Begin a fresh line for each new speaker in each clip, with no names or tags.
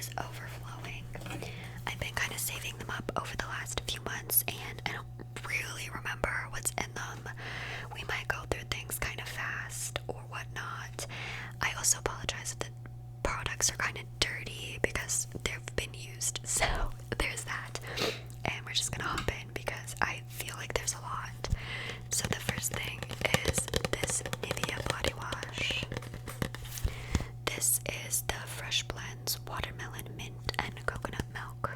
is overflowing. I've been kind of saving them up over the last few months, and I don't really remember what's in them. We might go through things kind of fast or whatnot. I also apologize if the products are kind of dirty because they've been used, so there's that. And we're just gonna hop in because I feel like there's a lot. So the first thing is this Nivea body wash. This is the Fresh Blends Watermelon Mint and Coconut Milk.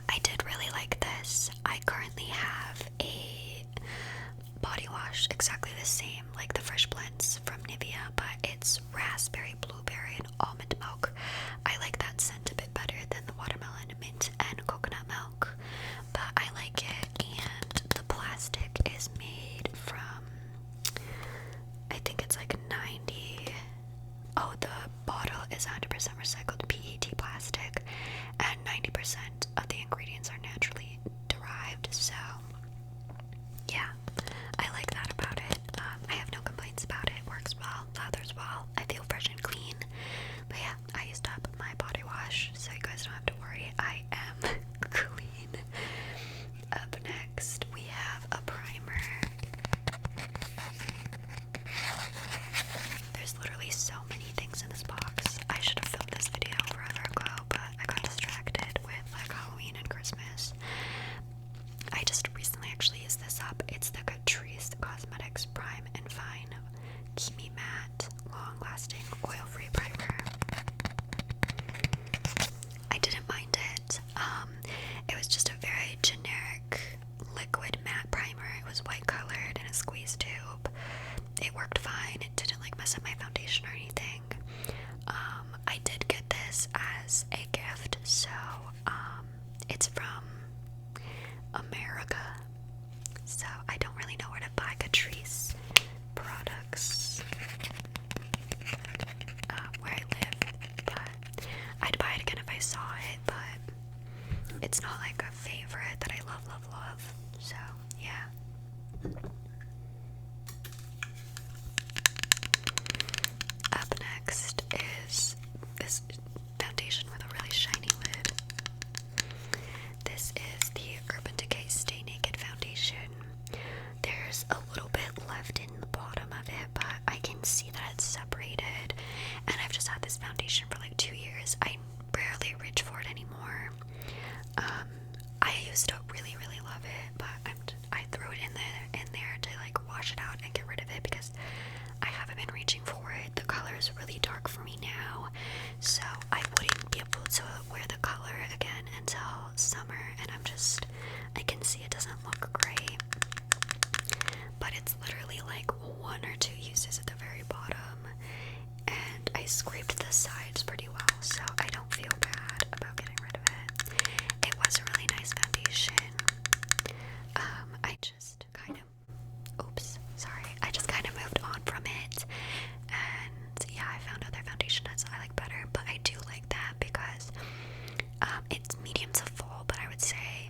I did really like this. I currently have a body wash exactly the same like the Fresh Blends from Nivea, but it's raspberry, blueberry, and almond milk. I like that scent a bit better than the watermelon mint and coconut milk, but I like it. And the plastic is made from, I think it's like 90, oh, the bottle is 100% recycled PET plastic, and 90% of the ingredients are naturally derived, so yeah, I like that about it. I have no complaints about it. It works well, lathers well, I feel fresh and clean. But yeah, I used up my body wash, so you guys don't have to worry, I am clean. Up next, we have a primer. There's literally so many things in this box. I should have filmed this video forever ago, but I got distracted with like Halloween and Christmas. I just recently actually used this up. It's the Catrice Cosmetics Prime and Fine Keep Me Matte Long Lasting Oil Free Primer. I didn't mind it. It was just a very generic liquid matte primer. It was white colored in a squeeze tube. It worked fine. It didn't like mess up my foundation or anything. I did get this as a gift, so it's from America, so I don't really know where to buy Catrice products where I live, but I'd buy it again if I saw it, but it's not like a favorite that I love, so yeah. Up next is this foundation with a really shiny lid. This is the Urban Decay Stay Naked Foundation. There's a little bit left in the bottom of it, but I can see that it's separated, and I've just had this foundation for like 2 years. I rarely reach for it anymore. I used to really love it, but I threw it in there to like wash it out and get rid of it because I haven't been reaching for it. The color is really dark for me now, so I wouldn't be able to wear the color again until summer, and I can see it doesn't look great, but it's literally like 1 or 2 uses at the very bottom, and I scraped the sides pretty well, so I don't feel bad about getting rid of it. It was a really nice foundation. I just kind of moved on from it, and yeah, I found other foundation that I like better, but I do like that because it's medium to full, but I would say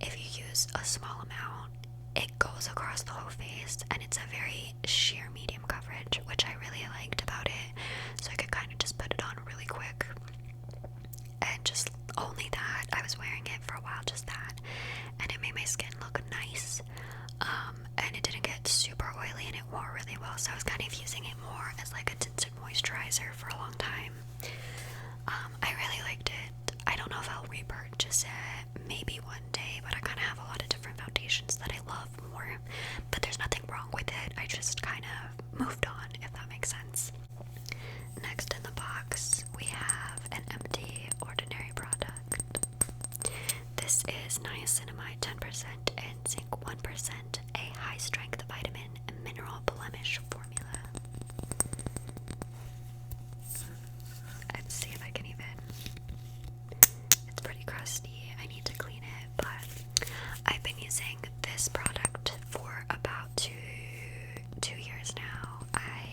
if you use a small amount, it goes across the whole face, and it's a very sheer medium coverage, which I really liked about it, so I could kind of just put it on really quick, and just only that. I was wearing it for a while, just that, and it made my skin look nice, and it didn't get super oily, and it wore really well, so I was kind of using it more as like a tinted moisturizer for a long time. I really liked it. I don't know if I'll repurchase it, maybe one day, but I kind of have a lot of different foundations that I love more, but there's nothing wrong with it. I just kind of moved on, if that makes sense. Next in the box, we have an empty ordinary product. This is niacinamide 10% and zinc 1%, a high-strength vitamin and mineral blemish formula. Let's see if I can even... It's pretty crusty. I need to clean it, but I've been using this product for about two years now. I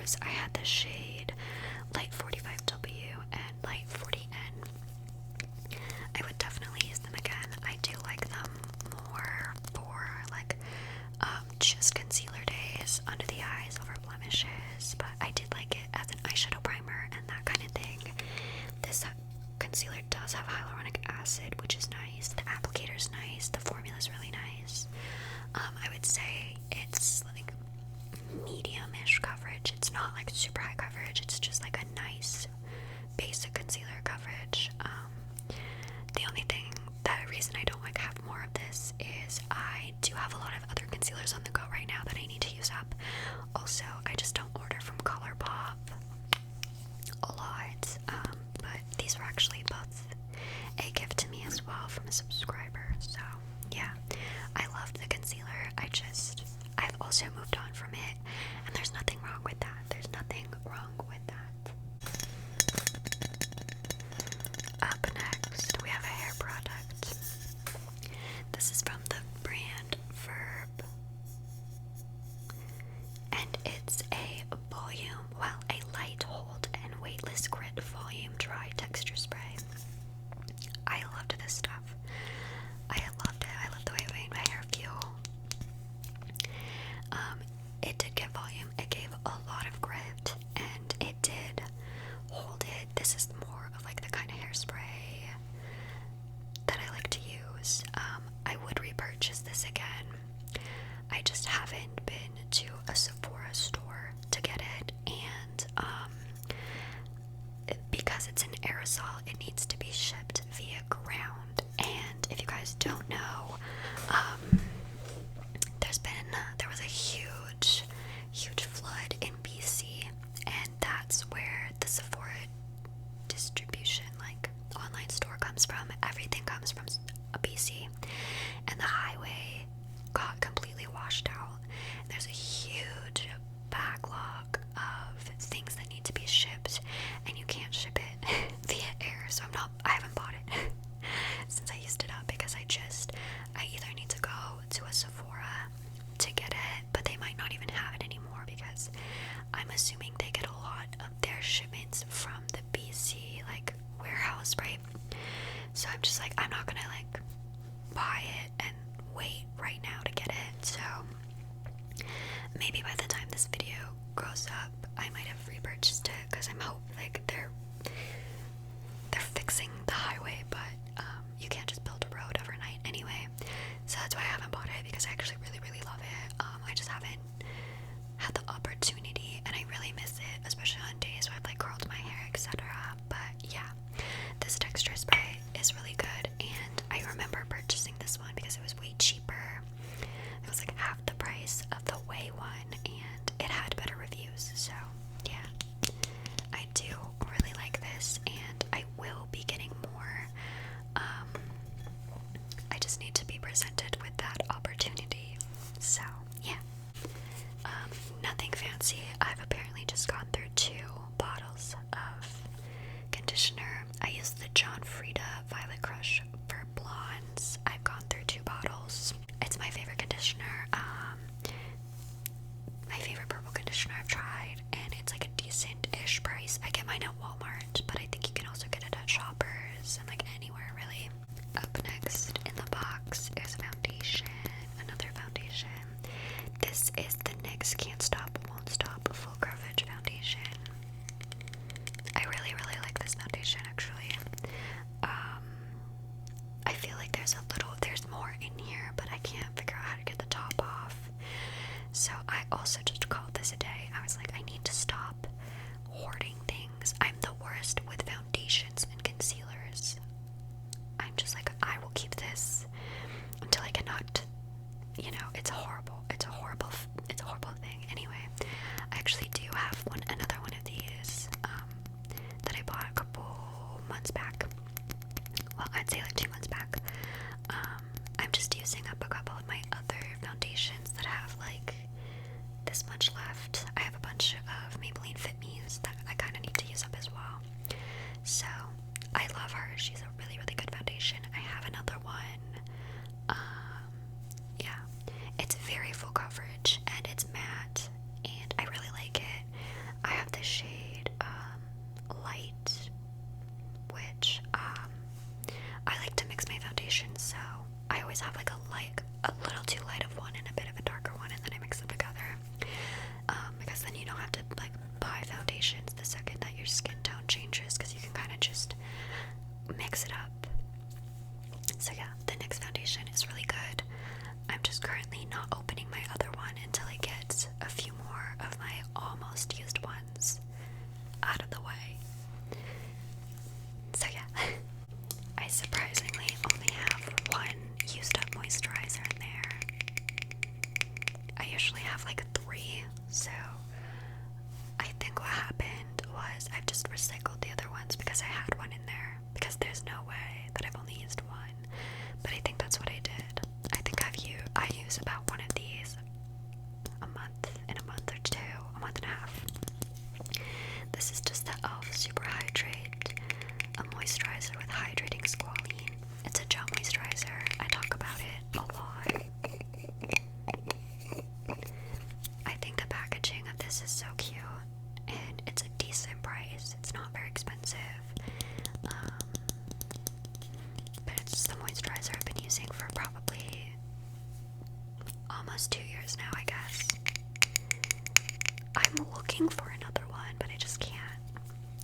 was I had the shade Light 45W and Light 40N. I would definitely use them again. I do like them more for like just concealer days under the eyes over blemishes, but I did like it as an eyeshadow primer and that kind of thing. This concealer does have hyaluronic acid, which is nice. The applicator's nice. The formula's really nice. I would say it's like medium-ish coverage. It's not like super high coverage. It's just like a nice basic concealer coverage. The only thing, the reason I don't like have more of this is I do have a lot of other concealers on the go right now that I need to use up. Also, I just don't order from ColourPop a lot, but these were actually both a gift to me as well from a subscriber. So yeah, I loved the concealer. I've also moved on from it, and there's nothing wrong with that. There's nothing wrong with that. Up next, we have a hair product. This is from the brand Verb, and it's a light hold and weightless grit volume dry texture spray. I loved this stuff. I loved it. I loved the way it made my hair feel. It did get volume. It gave a lot of grit, and it did hold it. This is more of like the kind of hairspray that I like to use. I would repurchase this again. I just haven't been to a Sephora store to get it, and because it's an aerosol, it needs to be shipped via ground. And if you guys don't know, there was a huge flood in BC, and that's where the Sephora distribution, like online store, comes from. Everything comes from BC, and the highway got completely washed out. And there's a huge backlog of things that need to be shipped, and you can't ship it via air. So I haven't bought it since I used it up, because I either need to go to a Sephora to get it, but they might not even have it anymore, because I'm assuming they get a lot of their shipments from the BC like warehouse, right? So I'm just like, I'm not gonna like buy it and wait right now to get it. So maybe by the time this video grows up, I might have repurchased it, because I'm hoping like they're fixing the highway, but you can't just build a road overnight anyway. So that's why I haven't bought it, because I actually really love it. I just haven't had the opportunity, and I really miss it, especially on days where I've like curled my hair, etc. But yeah, this texture spray is really good, and I remember purchasing this one because it was way cheaper. It was like half the price of the Way one, and it had better reviews. So yeah, I do really like this, and I will be getting more. I just need to be presented with that opportunity. So yeah, nothing fancy. I've apparently just gone through 2 bottles of conditioner. I used the John Frieda Violet Crush for blondes. I've gone through 2 bottles. It's my favorite conditioner. My favorite purple conditioner I've tried, and it's like a decent-ish price. I get mine at Walmart, but I think you can also get it at Shoppers and like anywhere really. Up next in the box is foundation. Another foundation. This is the NYX Can't Stop Won't Stop Full Coverage Foundation. I really like this foundation, actually. foundations the second that your skin tone changes, because you can kind of just mix it up. So yeah, the NYX foundation is really good. I'm just currently not opening my other one until I get a few more of my almost used ones out of the way. So yeah, I surprisingly only have one used up moisturizer in there. I usually have like 3, so I think what happened was I've just recycled the other ones because I had one in there, because there's no way that I've only used one. But I think that's what I did. I think I use about one of these a month, in a month or two, a month and a half. This is just the e.l.f. Super Hydrate, a moisturizer with hydrating squalene. It's a gel moisturizer. I talk about it a lot. I think the packaging of this is so cute, and it's a decent price. It's not very expensive. But it's the moisturizer I've been using for probably almost 2 years now, I guess. I'm looking for another one, but I just can't.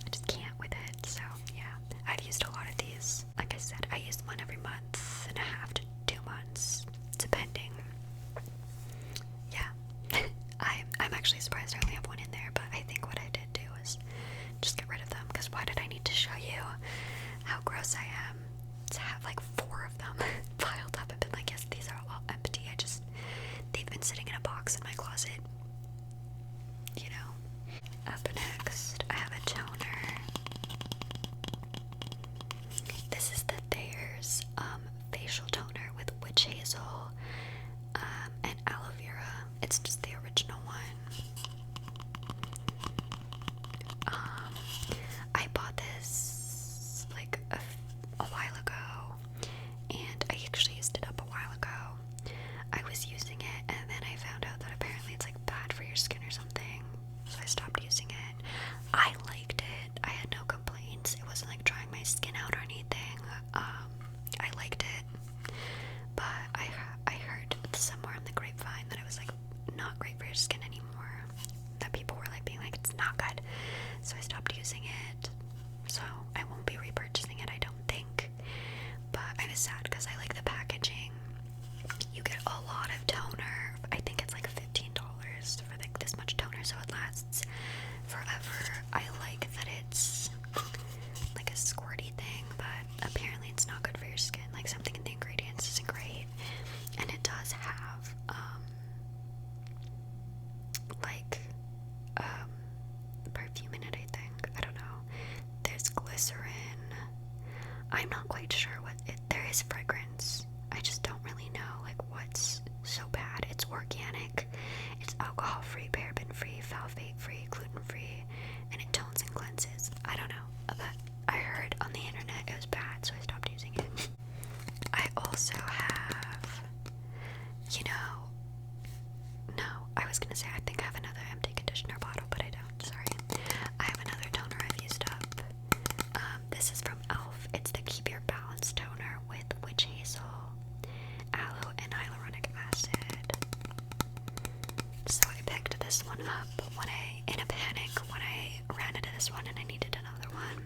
I just can't with it. So yeah, I've used a lot of these. Like I said, I use one every month and a half to 2 months, depending. Yeah, I'm actually surprised I only have one in there, but I think what I did do is just get rid of them, because why did I need to show you how gross I am to have like 4 of them piled up and been like, yes, these are all empty. They've been sitting in a box in my closet, you know. Up next, I have a toner. This is the Thayer's facial toner with witch hazel and aloe vera. It's just the original one. I bought this like a while ago, and I actually used it up a while ago. I was using it, and then I found out that apparently it's like bad for your skin or something, so I stopped using it. I liked it. I had no complaints. It wasn't like drying my skin out or anything. I liked it, but I heard somewhere in the grapevine that it was like not great for your skin anymore. That people were like being like, it's not good. So I stopped using it. So I won't be repurchasing it, I don't think. But I was sad because I like the packaging. You get a lot of toner. I think it's like $15 for like this much toner, so it lasts forever. I like that it's like a squirty thing, but apparently it's not good for your skin. Like something in the ingredients isn't great. And it does have perfume in it, I think. I don't know. There's glycerin. I'm not quite sure what there is fragrance. I just don't really know like what's so bad. It's organic. It's alcohol free, paraben free, phthalate free, gluten free, and it tones and cleanses. I don't know, but I heard on the internet it was bad, so I stopped using it. I also have, no, I was gonna say I think I have another empty conditioner bottle, but I don't, sorry. I have another toner I've used up. This is from e.l.f. It's the Keep Your Balance toner with witch hazel, aloe, and hyaluronic acid. So I picked this one up in a panic when I ran into this one and I needed another one,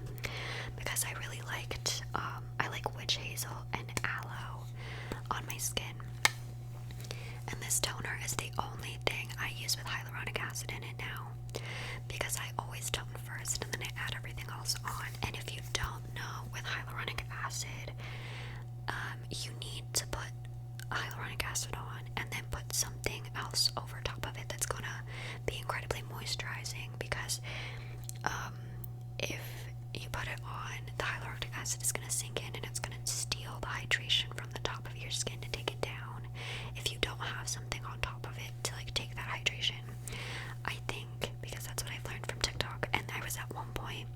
because I really liked, I like witch hazel and aloe on my skin. And this toner is the only thing I use with hyaluronic acid in it now, because I always tone first and then I add everything else on. And if you don't know, with hyaluronic acid, you need to put hyaluronic acid on and then put something else over top of it that's gonna be incredibly moisturizing, because if you put it on, the hyaluronic acid is gonna sink in and it's gonna steal the hydration from the top of your skin to take it down if you don't have something on top of it to like take that hydration. I think, because that's what I've learned from TikTok, and I was at one point,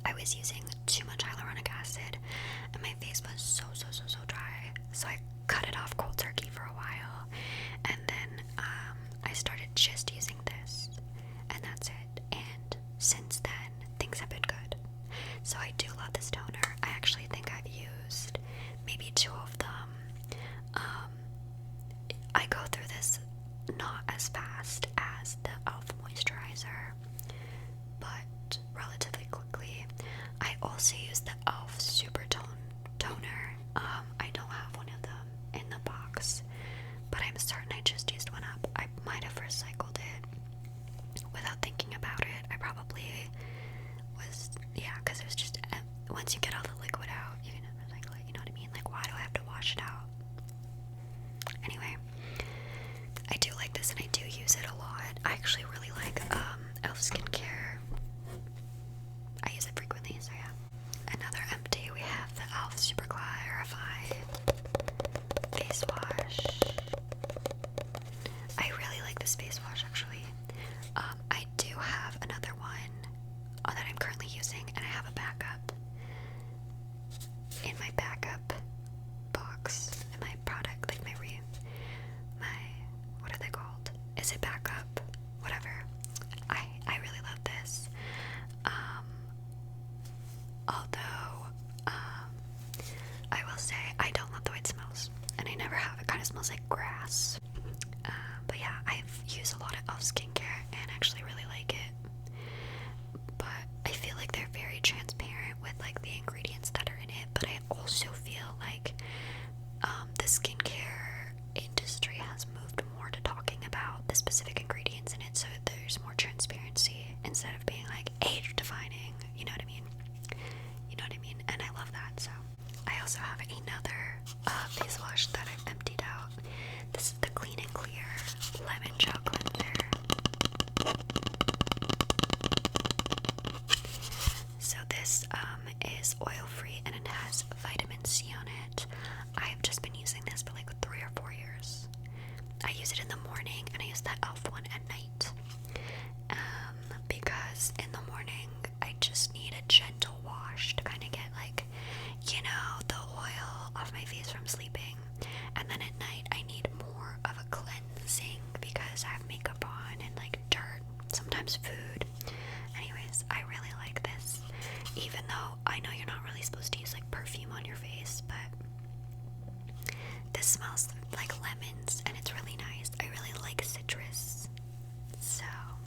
I was using too much hyaluronic acid and my face was so dry, so I cut it off cold turkey for a while, and then I started just using this, and that's it. And since then things have been good, so I do love this toner. I actually think I've used maybe 2 of them. I go through this not as fast as the e.l.f. moisturizer, out relatively quickly. I also use the e.l.f. Super Toner. I don't have one of them in the box, but I'm certain I just used one up. I might have recycled it without thinking about it. I probably was, yeah, because it was just, once you get all the liquid out, you can recycle it, you know what I mean? Like, why do I have to wash it out? Anyway, I do like this and I do use it a lot. I actually really like e.l.f. skincare. I use it frequently, so yeah. Another empty, we have the e.l.f. Super Clarify face wash. I really like this face wash actually. I do have another one that I'm currently using, and I have a backup in my backup box in my product, like my what are they called? Is it backup? Whatever. I really love this. Although I will say I don't love the way it smells, and I never have. It kind of smells like grass. But yeah, I've used a lot of e.l.f. skincare and actually really like it. But I feel like they're very transparent with like the ingredients that are in it. But I also feel like the skincare industry has moved more to talking about the specific ingredients in it, so there's more transparency instead of being like age defining. You know what I mean? You know what I mean? And I love that. So I also have another face wash that I've emptied out. This is the Clean and Clear Lemon Gel Cleanser. So this is oil-free and it has vitamin C on it. I've just been using this for like 3 or 4 years. I use it in the morning and I use that e.l.f. one at night. Because in the morning I just need a gentle wash to kind of get like, you know, the oil off my face from sleeping. And then at night I need more of a cleansing because I have makeup on and like dirt, sometimes food. Anyways, I really like this, even though I know you're not really supposed to use like perfume on your face, but this smells like lemons and it's really nice. I really like citrus, so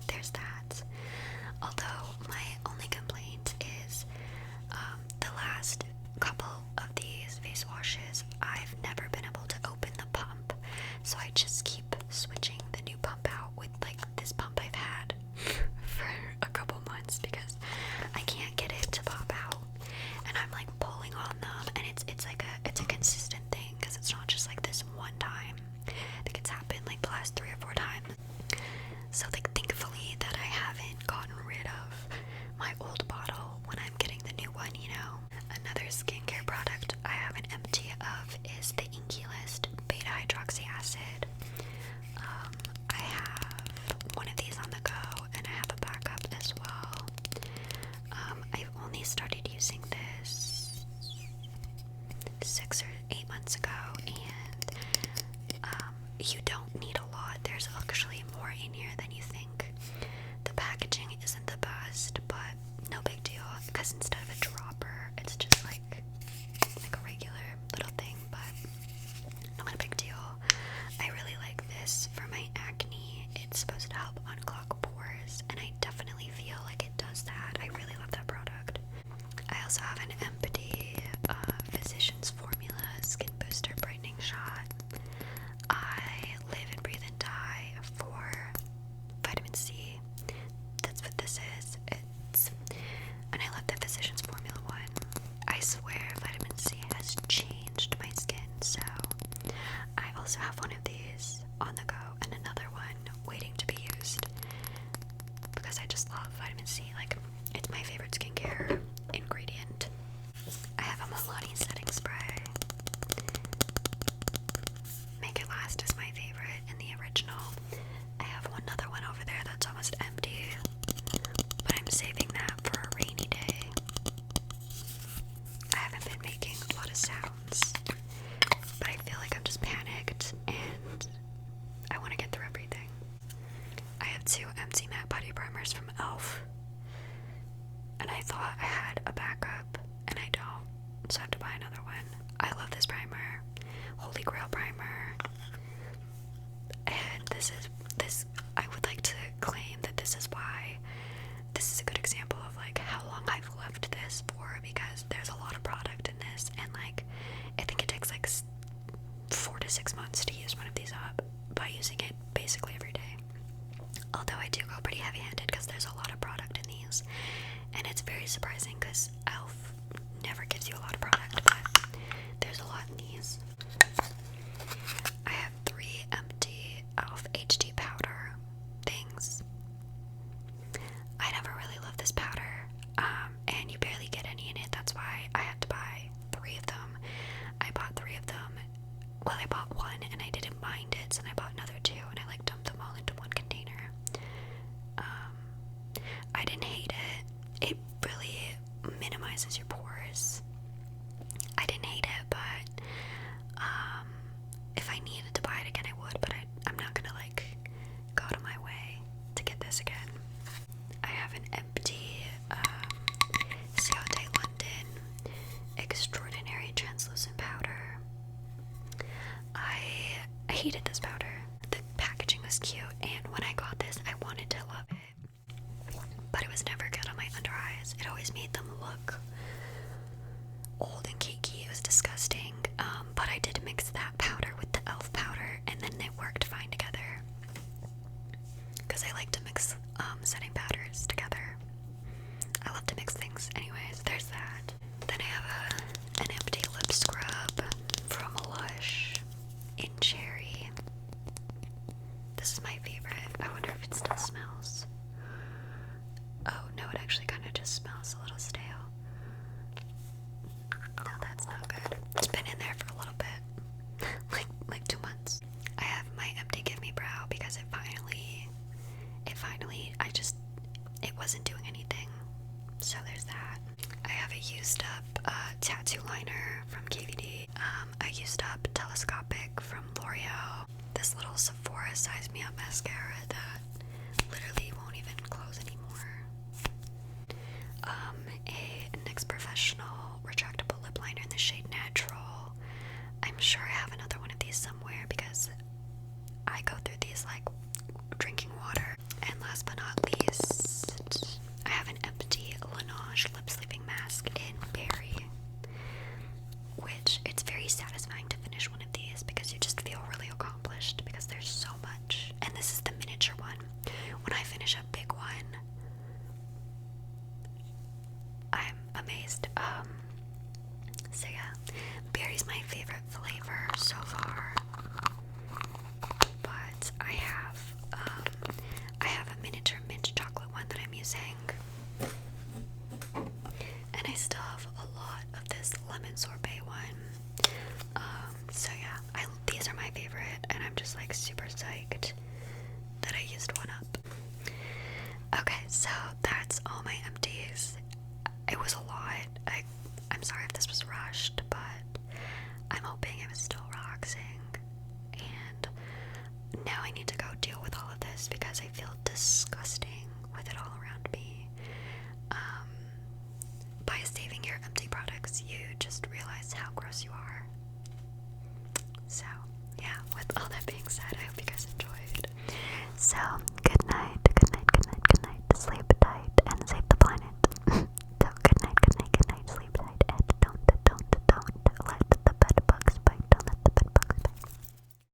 there's that. Although my only complaint is the last couple of these face washes, I've never been able to open the pump, so I just keep switching the new pump out with like this pump I've had for a couple months because I can't get it to pop out, and I'm like pulling on them, and it's a consistent thing because it's not just like this one time. I think it's happened like the last 3 or 4 times. So like thankfully that I haven't gotten rid of my old bottle when I'm getting the new one, you know. Another skincare product I have an empty of is the Inky List beta hydroxy acid. I have one of these on the go and I have a backup as well. I've only started using this 6 or 8 months ago, and you don't need a lot. There's actually more in here than you think. The packaging isn't the best, but no big deal because instead of a dropper, it's just like a regular little thing, but not a big deal. I really like this for my acne. It's supposed to help unclog pores, and I definitely feel like it does that. I really love that product. I also have an empty Physicians Formula Skin Booster Brightening Shot. I live and breathe and die for vitamin C. That's what this is. And I love the Physicians Formula one. I swear vitamin C has changed my skin, so I also have one of these on the go and another one waiting to be used because I just love vitamin C. Like, it's my favorite skincare ingredient. I have a Milani setting spray. Make It Last is my favorite in the original. I have another one over there that's almost empty, but I'm saving that for a rainy day. I haven't been making a lot of sounds, but I feel like I'm just panicked and I want to get through everything. I have 2 empty matte body primers from e.l.f. and I thought I had a backup and I don't, so I have to buy another one. I love this primer, Holy Grail primer, and this I would like to claim that this is why this is a good example of like how long I've left this for, because there's a lot of product in this, and like I think it takes like 4 to 6 months to use one of these up by using it basically every day. Although I do go pretty heavy-handed because there's a lot of product in these, and it's very surprising because e.l.f. never gives you a lot of product, but there's a lot in these. I have 3 empty e.l.f. HD powder things. I never really loved this powder, and you barely get any in it. That's why I had to buy 3 of them. I bought 3 of them. Well, I bought 1 and I didn't mind it, so then I bought another 2 and I like dumped them all into one container. I didn't hate it. It really minimizes your pores. I didn't hate it, but if I needed to buy it again, I would, but I'm not gonna like go to my way to get this again. I have an empty Ciate London Extraordinary Translucent Powder. I hated this powder. The packaging was cute, and when I got this, I wanted to love it, but it was never good on my under eyes. It always made them look old and cakey. It was disgusting. But I did mix that powder with the e.l.f. powder, and then they worked fine together. Because I like to mix setting powders together. I love to mix things. Anyways, there's that. Then I have an empty lip scrub from Lush in Cherry. This is my favorite. I wonder if it still smells. Oh no, it actually kind of just smells a little stale. No, that's not good. It's been in there for a little bit. like 2 months. I have my empty Give Me Brow because it it wasn't doing anything. So there's that. I have a used up tattoo liner from KVD. I used up Telescopic from L'Oreal. This little Sephora Size Me Up mascara that literally won't even close anymore. A NYX Professional retractable lip liner in the shade Natural. I'm sure I have another one of these somewhere because I go through these like drinking water. And last but not least, I have an empty Laneige lip sleeping mask in Berry, which it's very satisfying to finish one of these because you just feel really accomplished because there's so much. And this is the miniature one. When I finish a big one, I'm amazed. So yeah, Berry's my favorite flavor so far. But I have a miniature mint chocolate one that I'm using. And I still have a lot of this lemon sorbet one. So yeah, these are my favorite, and I'm just like super psyched that I used one up. Okay, so that's all my empties. It was a lot. I'm sorry if this was rushed, but I'm hoping it was still relaxing. And now I need to go deal with all of this because I feel disgusting with it all around me. By saving your empty products, you just realize how gross you are. So, yeah, with all that being said, I hope you guys enjoyed. So,